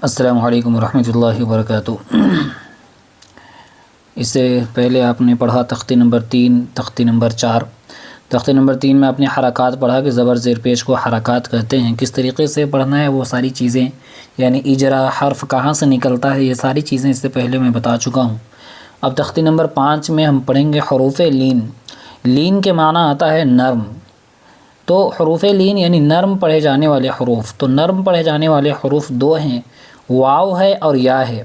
السلام علیکم ورحمۃ اللہ وبرکاتہ۔ اس سے پہلے آپ نے پڑھا تختی نمبر 3، تختی نمبر 4۔ تختی نمبر 3 میں آپ نے حرکات پڑھا کہ زبر زیر پیش کو حرکات کہتے ہیں، کس طریقے سے پڑھنا ہے وہ ساری چیزیں، یعنی اجرا حرف کہاں سے نکلتا ہے، یہ ساری چیزیں اس سے پہلے میں بتا چکا ہوں۔ اب تختی نمبر 5 میں ہم پڑھیں گے حروف لین۔ لین کے معنی آتا ہے نرم، تو حروف لین یعنی نرم پڑھے جانے والے حروف۔ تو نرم پڑھے جانے والے حروف دو ہیں، واو ہے اور یا ہے۔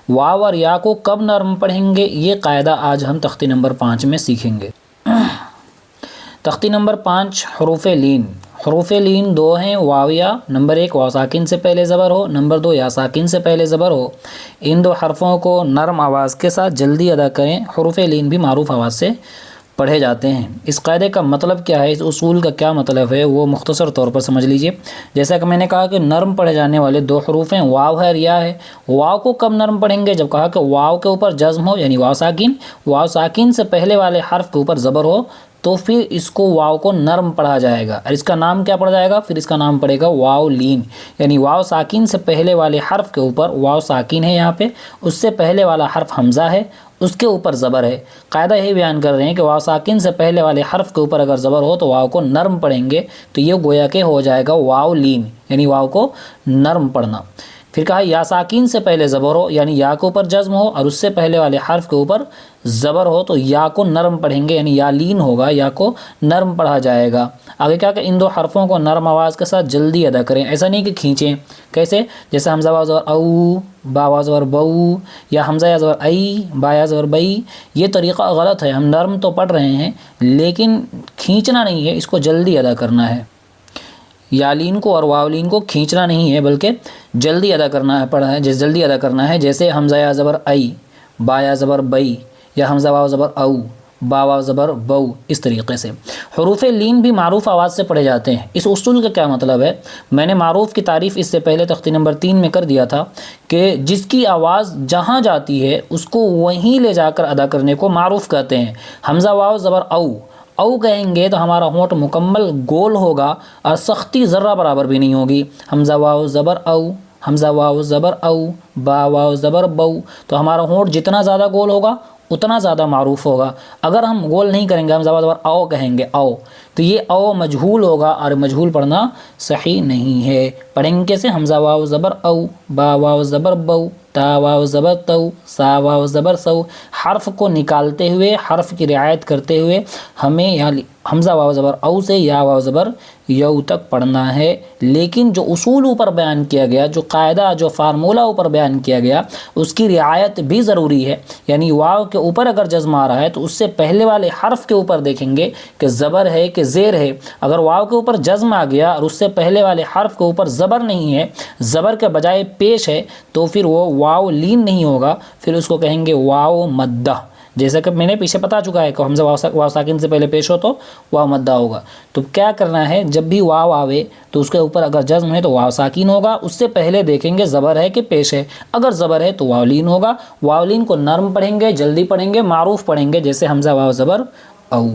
واو اور یا کو کب نرم پڑھیں گے، یہ قاعدہ آج ہم تختی نمبر 5 میں سیکھیں گے۔ تختی نمبر 5 حروف لین۔ حروف لین دو ہیں، واو یا۔ نمبر 1 واو ساکن سے پہلے زبر ہو، نمبر 2 یا ساکن سے پہلے زبر ہو۔ ان دو حرفوں کو نرم آواز کے ساتھ جلدی ادا کریں۔ حروف لین بھی معروف آواز سے پڑھے جاتے ہیں۔ اس قاعدے کا مطلب کیا ہے، اس اصول کا کیا مطلب ہے، وہ مختصر طور پر سمجھ لیجئے۔ جیسا کہ میں نے کہا کہ نرم پڑھے جانے والے دو حروف ہیں، واو ہے اور یا ہے۔ واو کو کب نرم پڑھیں گے، جب کہا کہ واو کے اوپر جزم ہو، یعنی واو ساکن۔ واو ساکن سے پہلے والے حرف کے اوپر زبر ہو تو پھر اس کو واو کو نرم پڑھا جائے گا، اور اس کا نام کیا پڑا جائے گا، پھر اس کا نام پڑے گا واو لین۔ یعنی واو ساکن سے پہلے والے حرف کے اوپر، واو ساکن ہے یہاں پہ، اس سے پہلے والا حرف حمزہ ہے، اس کے اوپر زبر ہے۔ قاعدہ یہی بیان کر رہے ہیں کہ واو ساکن سے پہلے والے حرف کے اوپر اگر زبر ہو تو واو کو نرم پڑھیں گے، تو یہ گویا کہ ہو جائے گا واو لین، یعنی واو کو نرم پڑھنا۔ پھر کہا یا ساکن سے پہلے زبر ہو، یعنی یا کے اوپر جزم ہو اور اس سے پہلے والے حرف کے اوپر زبر ہو تو یا کو نرم پڑھیں گے، یعنی یا لین ہوگا، یا کو نرم پڑھا جائے گا۔ آگے کیا کہ ان دو حرفوں کو نرم آواز کے ساتھ جلدی ادا کریں، ایسا نہیں کہ کھینچیں۔ کیسے؟ جیسے حمزہ واو زبر او، با واو زبر بو، یا حمزہ یا زبر ای، با یا زبر بئی۔ یہ طریقہ غلط ہے، ہم نرم تو پڑھ رہے ہیں لیکن کھینچنا نہیں ہے، اس کو جلدی ادا کرنا ہے۔ یا لین کو اور واو لین کو کھینچنا نہیں ہے بلکہ جلدی ادا کرنا ہے، جلدی ادا کرنا ہے۔ جیسے حمزہ یا زبر ای، با یا زبر بئی، یا حمزہ واو زبر او، با واو زبر بو، اس طریقے سے۔ حروف لین بھی معروف آواز سے پڑھے جاتے ہیں۔ اس اصول کا کیا مطلب ہے، میں نے معروف کی تعریف اس سے پہلے تختی نمبر 3 میں کر دیا تھا کہ جس کی آواز جہاں جاتی ہے اس کو وہیں لے جا کر ادا کرنے کو معروف کہتے ہیں۔ حمزہ واو زبر او، او کہیں گے تو ہمارا ہونٹ مکمل گول ہوگا اور سختی ذرہ برابر بھی نہیں ہوگی۔ حمزہ واو زبر او، حمزہ واو زبر او، با واو زبر بو، تو ہمارا ہونٹ جتنا زیادہ گول ہوگا اتنا زیادہ معروف ہوگا۔ اگر ہم گول نہیں کریں گے، حمزہ واو زبر او کہیں گے او، تو یہ او مجہول ہوگا اور مجہول پڑھنا صحیح نہیں ہے۔ پڑھیں گے کیسے، حمزہ واو زبر او، با واو زبر بو، تا واو زبر تو، سا واو زبر سو۔ حرف کو نکالتے ہوئے، حرف کی رعایت کرتے ہوئے ہمیں یہاں حمزہ واو زبر او سے یا واو زبر یو تک پڑھنا ہے۔ لیکن جو اصول اوپر بیان کیا گیا، جو قاعدہ، جو فارمولہ اوپر بیان کیا گیا، اس کی رعایت بھی ضروری ہے۔ یعنی واو کے اوپر اگر جزم آ رہا ہے تو اس سے پہلے والے حرف کے اوپر دیکھیں گے کہ زبر ہے کہ زیر ہے۔ اگر واو کے اوپر جزم آ گیا اور اس سے پہلے والے حرف کے اوپر زبر نہیں ہے، زبر کے بجائے پیش ہے، تو پھر وہ واو لین نہیں ہوگا، پھر اس کو کہیں گے واو مدہ۔ جیسا کہ میں نے پیچھے بتا چکا ہے کہ حمزہ واو ساکن سے پہلے پیش ہو تو واو مدہ ہوگا۔ تو کیا کرنا ہے، جب بھی واو آوے تو اس کے اوپر اگر جزم ہے تو واو ساکن ہوگا، اس سے پہلے دیکھیں گے زبر ہے کہ پیش ہے۔ اگر زبر ہے تو واو لین ہوگا۔ واو لین کو نرم پڑھیں گے، جلدی پڑھیں گے، معروف پڑھیں گے، جیسے حمزہ واو زبر او۔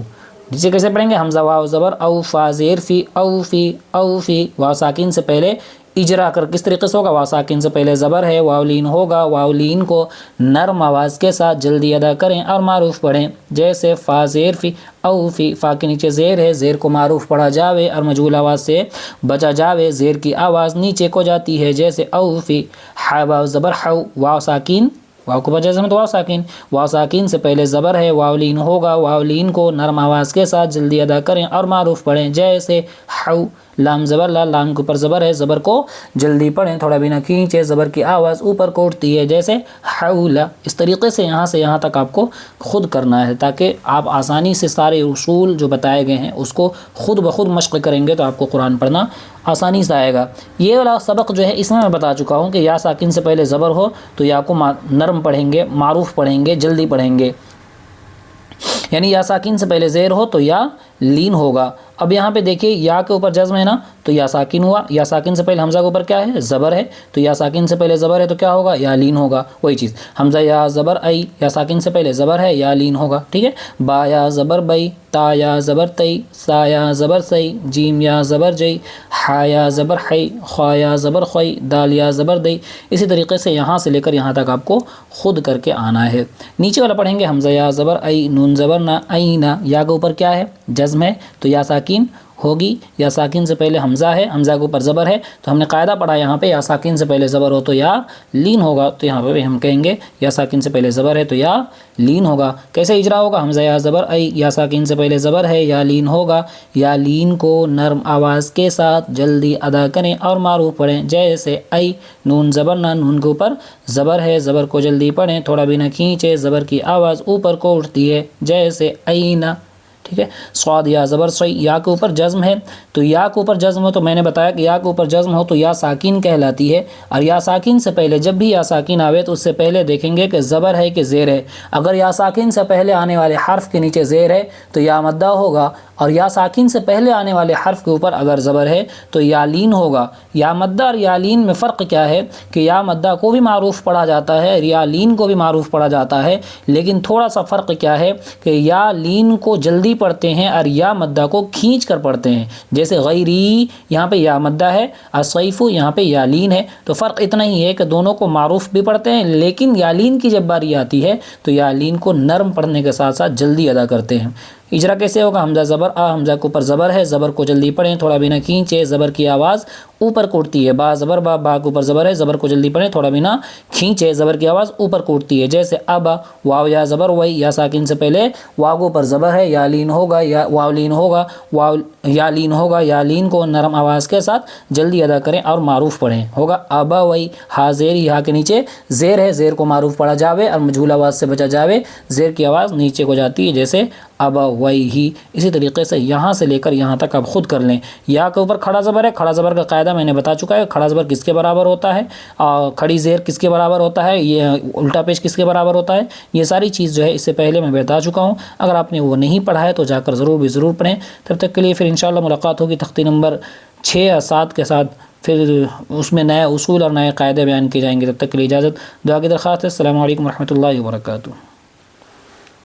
جسے کیسے پڑھیں گے، حمزہ واو زبر او، فا زیر فی، او فی، او فی۔ واو ساکن سے پہلے اجرا کر کس طریقے سے ہوگا، واو ساکن سے پہلے زبر ہے، واو لین ہوگا، واو لین کو نرم آواز کے ساتھ جلدی ادا کریں اور معروف پڑھیں، جیسے فا زیر فی، او فی۔ فا کے نیچے زیر ہے، زیر کو معروف پڑھا جاوے اور مجہول آواز سے بچا جاوے، زیر کی آواز نیچے کو جاتی ہے، جیسے او فی۔ ہا واو زبر ہو، واو ساکن، واو کو بجا تو واو ساکن، واو ساکن سے پہلے زبر ہے، واو لین ہوگا، واو لین کو نرم آواز کے ساتھ جلدی ادا کریں اور معروف پڑھیں، جیسے ہو۔ لام زبر لا، لام کے اوپر زبر ہے، زبر کو جلدی پڑھیں، تھوڑا بھی نہ کھینچے، زبر کی آواز اوپر کو اٹھتی ہے، جیسے حولا۔ اس طریقے سے یہاں سے یہاں تک آپ کو خود کرنا ہے، تاکہ آپ آسانی سے سارے اصول جو بتائے گئے ہیں اس کو خود بخود مشق کریں گے تو آپ کو قرآن پڑھنا آسانی سے آئے گا۔ یہ والا سبق جو ہے اس میں بتا چکا ہوں کہ یا ساکن سے پہلے زبر ہو تو یا کو نرم پڑھیں گے، معروف پڑھیں گے، جلدی پڑھیں گے۔ یعنی یا ساکن سے پہلے زیر ہو تو یا لین ہوگا۔ اب یہاں پہ دیکھیے یا کے اوپر جزم ہے نا، تو یا ساکن ہوا، یا ساکن سے پہلے حمزہ کے اوپر کیا ہے؟ زبر ہے، تو یا ساکن سے پہلے زبر ہے تو کیا ہوگا؟ یا لین ہوگا۔ وہی چیز حمزہ یا زبر ای، یا ساکن سے پہلے زبر ہے یا لین ہوگا، ٹھیک ہے۔ با یا زبر بئی، تا یا زبر تئی، سا یا زبر سئی، جیم یا زبر جئی، حا یا زبر حی، خوا یا زبر خوئی، دال یا زبر دئی۔ اسی طریقے سے یہاں سے لے کر یہاں تک آپ کو خود کر کے آنا ہے۔ نیچے والا پڑھیں گے حمزہ یا زبر ای، نون زبر نہ، اینا، یا کے اوپر کیا ہے؟ جزم ہے، تو یا ساکن ہوگی، یا ساکن سے پہلے حمزہ ہے، حمزہ کے اوپر زبر ہے، تو ہم نے قاعدہ پڑھا یہاں پہ یا ساکن سے پہلے زبر ہو تو یا لین ہوگا، تو یہاں پہ ہم کہیں گے یا ساکن سے پہلے زبر ہے تو یا لین ہوگا۔ کیسے اجرا ہوگا؟ حمزہ یا زبر ای، یا ساکن سے پہلے زبر ہے یا لین ہوگا، یا لین کو نرم آواز کے ساتھ جلدی ادا کریں اور معروف پڑھیں، جیسے ای، نون زبر نہ، نون کے اوپر زبر ہے، زبر کو جلدی پڑھیں، تھوڑا بھی نہ کھینچے، زبر کی آواز اوپر کو اٹھتی ہے، جیسے اینا، ٹھیک ہے۔ صاد یا زبر سی، یا کے اوپر جزم ہے، تو یا کے اوپر جزم ہو تو میں نے بتایا کہ یا کے اوپر جزم ہو تو یا ساکن کہلاتی ہے، اور یا ساکن سے پہلے جب بھی یا ساکن آوے تو اس سے پہلے دیکھیں گے کہ زبر ہے کہ زیر ہے۔ اگر یا ساکن سے پہلے آنے والے حرف کے نیچے زیر ہے تو یا مدہ ہوگا، اور یا ساکن سے پہلے آنے والے حرف کے اوپر اگر زبر ہے تو یا لین ہوگا۔ یا مدہ اور یا لین میں فرق کیا ہے کہ یا مدہ کو بھی معروف پڑھا جاتا ہے، یا لین کو بھی معروف پڑھا جاتا ہے، لیکن تھوڑا سا فرق کیا ہے کہ یا لین کو جلدی پڑھتے ہیں اور یا مدہ کو کھینچ کر پڑھتے ہیں، جیسے غیری یہاں پہ یا مدہ ہے، الصیف یہاں پہ یا لین ہے، تو فرق اتنا ہی ہے کہ دونوں کو معروف بھی پڑھتے ہیں، لیکن یا لین کی جب باری آتی ہے تو یا لین کو نرم پڑھنے کے ساتھ ساتھ جلدی ادا کرتے ہیں۔ اجرا کیسے ہوگا؟ حمزہ زبر آ، حمزہ کے اوپر زبر ہے، زبر کو جلدی پڑھیں، تھوڑا بھی نہ کھینچے، زبر کی آواز اوپر کو اٹھتی ہے، با زبر با، با کے اوپر زبر ہے، زبر کو جلدی پڑھیں، تھوڑا بھی نہ کھینچے، زبر کی آواز اوپر کو اٹھتی ہے، جیسے ابا، واو یا زبر وئی، یا ساکن سے پہلے واو کے اوپر زبر ہے، یا لین ہوگا، یا واو لین ہوگا، واو یا لین ہوگا، یا لین کو نرم آواز کے ساتھ جلدی ادا کریں اور معروف پڑھیں، ہوگا ابا وئی، ہا زیر، یہاں کے نیچے زیر ہے، زیر کو معروف پڑھا جاوے اور مجھول آواز سے بچا جاوے، زیر کی آواز نیچے کو جاتی ہے، جیسے ابا وئی ہی۔ اسی طریقے سے یہاں سے لے کر یہاں تک آپ خود کر لیں۔ یا کے اوپر کھڑا زبر ہے، کھڑا زبر کا قاعدہ میں نے بتا چکا ہے، کھڑا زبر کس کے برابر ہوتا ہے، اور کھڑی زیر کس کے برابر ہوتا ہے، یہ الٹا پیش کس کے برابر ہوتا ہے، یہ ساری چیز جو ہے اس سے پہلے میں بتا چکا ہوں۔ اگر آپ نے وہ نہیں پڑھا ہے تو جا کر ضرور پڑھیں۔ تب تک کے لیے پھر انشاءاللہ ملاقات ہوگی تختی نمبر 6 یا 7 کے ساتھ، پھر اس میں نئے اصول اور نئے قاعدے بیان کیے جائیں گے۔ تب تک کے لیے اجازت، دعا کی درخواست ہے۔ السلام علیکم ورحمۃ اللہ وبرکاتہ۔